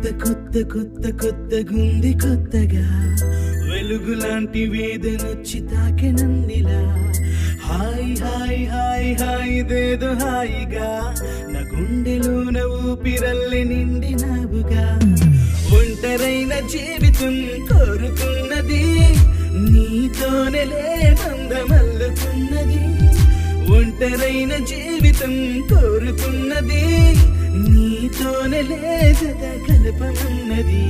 కొత్త గుంది కొత్తగా వెలుగు లాంటి వేదనొచ్చి తాకెనందిలా హాయ్ హాయ్ హాయ్ హాయ్ దేదో హాయిగా నా గుండెలోన ఊపిరల్లె నిండినావుగా ఒంటరైన జీవితం కోరుతున్నది నీతోనే బంధమల్లుతున్నది ఒంటరైన జీవితం కోరుతున్నది నీతోనే జత కలపమన్నది